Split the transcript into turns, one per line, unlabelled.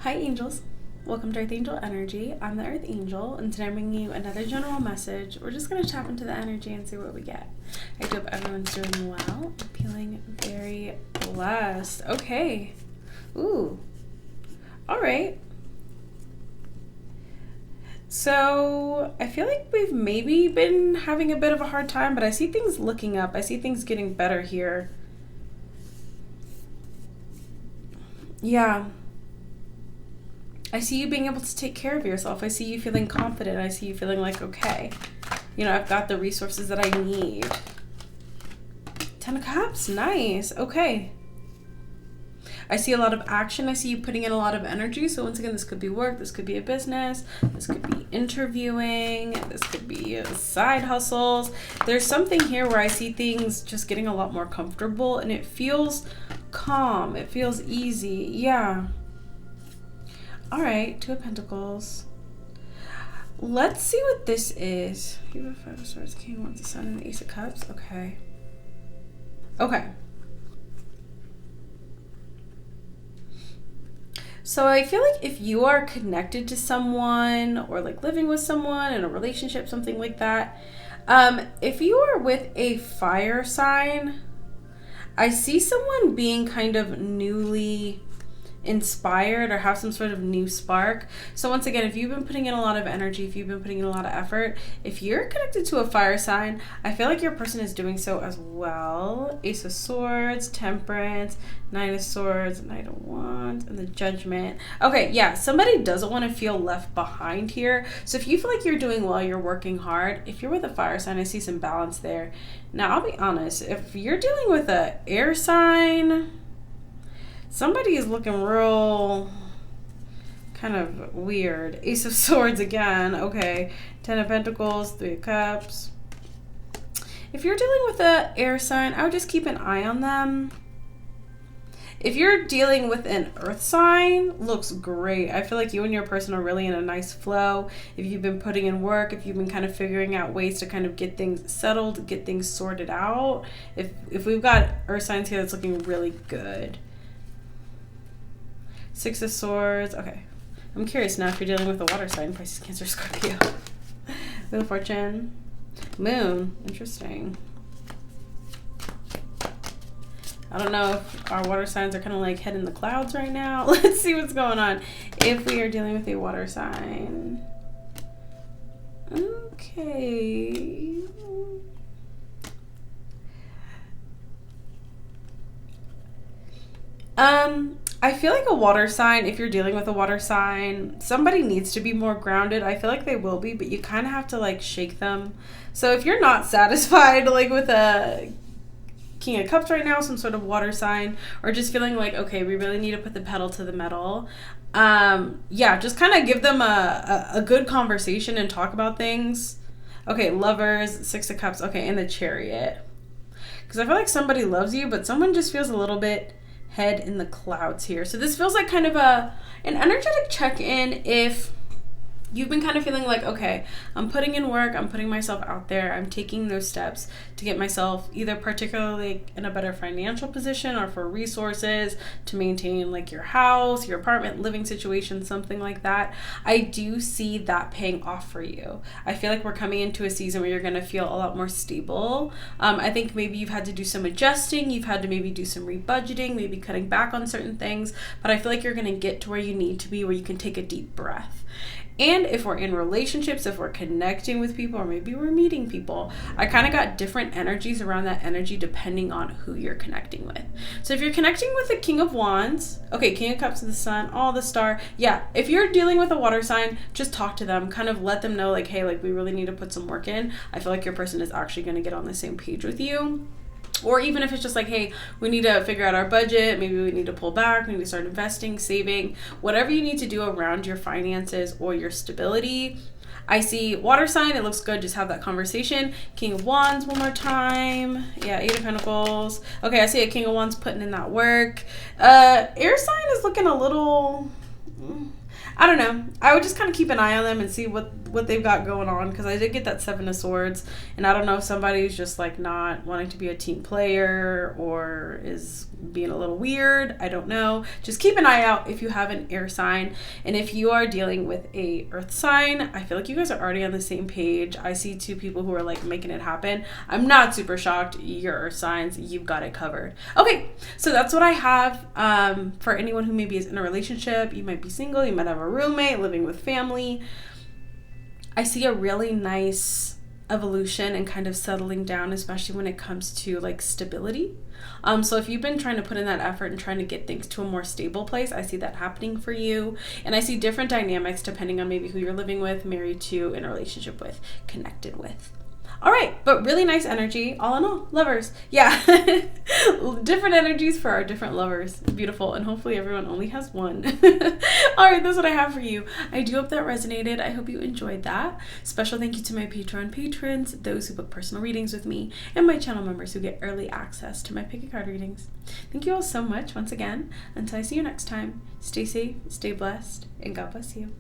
Hi angels, welcome to Earth Angel Energy. I'm the Earth Angel and today I'm bringing you another general message. We're just going to tap into the energy and see what we get. I hope everyone's doing well. I'm feeling very blessed. Okay. Ooh. Alright. So I feel like we've maybe been having a bit of a hard time, but I see things looking up. I see things getting better here. Yeah. I see you being able to take care of yourself. I see you feeling confident. I see you feeling like, okay, I've got the resources that I need. 10 of Cups, nice. Okay. I see a lot of action. I see you putting in a lot of energy. So once again, this could be work. This could be a business. This could be interviewing. This could be side hustles. There's something here where I see things just getting a lot more comfortable and it feels calm. It feels easy. Yeah. All right, Two of Pentacles. Let's see what this is. You have 5 of Swords, King, Wands, the Sun, and the Ace of Cups. Okay. Okay. So I feel like if you are connected to someone or like living with someone in a relationship, something like that, if you are with a fire sign, I see someone being kind of newly inspired or have some sort of new spark. So once again, if you've been putting in a lot of energy, if you've been putting in a lot of effort, if you're connected to a fire sign, I feel like your person is doing so as well. Ace of Swords, Temperance, Nine of Swords, Knight of Wands, and the Judgment. Okay, yeah, somebody doesn't want to feel left behind here. So if you feel like you're doing well, you're working hard, if you're with a fire sign, I see some balance there. Now, I'll be honest, if you're dealing with an air sign, somebody is looking real kind of weird. Ace of Swords again. Okay. 10 of Pentacles, 3 of Cups. If you're dealing with an air sign, I would just keep an eye on them. If you're dealing with an earth sign, looks great. I feel like you and your person are really in a nice flow. If you've been putting in work, if you've been kind of figuring out ways to kind of get things settled, get things sorted out. If we've got earth signs here, that's looking really good. 6 of Swords. Okay. I'm curious now if you're dealing with a water sign, Pisces, Cancer, Scorpio. Wheel of Fortune. Moon. Interesting. I don't know if our water signs are kind of like head in the clouds right now. Let's see what's going on. If we are dealing with a water sign. Okay. I feel like a water sign, if you're dealing with a water sign, somebody needs to be more grounded. I feel like they will be, but you kind of have to like shake them. So if you're not satisfied like with a King of Cups right now, some sort of water sign, or just feeling like, okay, we really need to put the pedal to the metal. Yeah, just kind of give them a good conversation and talk about things. Okay, Lovers, 6 of Cups. Okay, and the Chariot. Because I feel like somebody loves you, but someone just feels a little bit head in the clouds here. So this feels like kind of an energetic check-in if you've been kind of feeling like, okay, I'm putting in work, I'm putting myself out there, I'm taking those steps to get myself either particularly in a better financial position or for resources to maintain like your house, your apartment, living situation, something like that. I do see that paying off for you. I feel like we're coming into a season where you're going to feel a lot more stable. I think maybe you've had to do some adjusting, you've had to maybe do some rebudgeting, maybe cutting back on certain things, but I feel like you're going to get to where you need to be, where you can take a deep breath. And if we're in relationships, if we're connecting with people, or maybe we're meeting people, I kind of got different energies around that energy depending on who you're connecting with. So if you're connecting with the King of Wands, okay, King of Cups, the Sun, the Star. Yeah, if you're dealing with a water sign, just talk to them, kind of let them know like, hey, like we really need to put some work in. I feel like your person is actually going to get on the same page with you. Or even if it's just like, hey, we need to figure out our budget, maybe we need to pull back, maybe start investing, saving, whatever you need to do around your finances or your stability. I see water sign, it looks good, just have that conversation. King of Wands one more time. Yeah, 8 of Pentacles. Okay, I see a King of Wands putting in that work. Air sign is looking a little I don't know. I would just kind of keep an eye on them and see what they've got going on, because I did get that Seven of Swords, and I don't know if somebody's just like not wanting to be a team player or is being a little weird. I don't know. Just keep an eye out if you have an air sign, and if you are dealing with a earth sign, I feel like you guys are already on the same page. I see two people who are like making it happen. I'm not super shocked. Your earth signs, you've got it covered. Okay, so that's what I have for anyone who maybe is in a relationship. You might be single, you might have a roommate, living with family. I see a really nice evolution and kind of settling down, especially when it comes to like stability. So if you've been trying to put in that effort and trying to get things to a more stable place, I see that happening for you. And I see different dynamics depending on maybe who you're living with, married to, in a relationship with, connected with. All right, but really nice energy, all in all, lovers. Yeah, different energies for our different lovers. Beautiful, and hopefully everyone only has one. All right, that's what I have for you. I do hope that resonated. I hope you enjoyed that. Special thank you to my Patreon patrons, those who book personal readings with me, and my channel members who get early access to my pick a card readings. Thank you all so much once again. Until I see you next time, stay safe, stay blessed, and God bless you.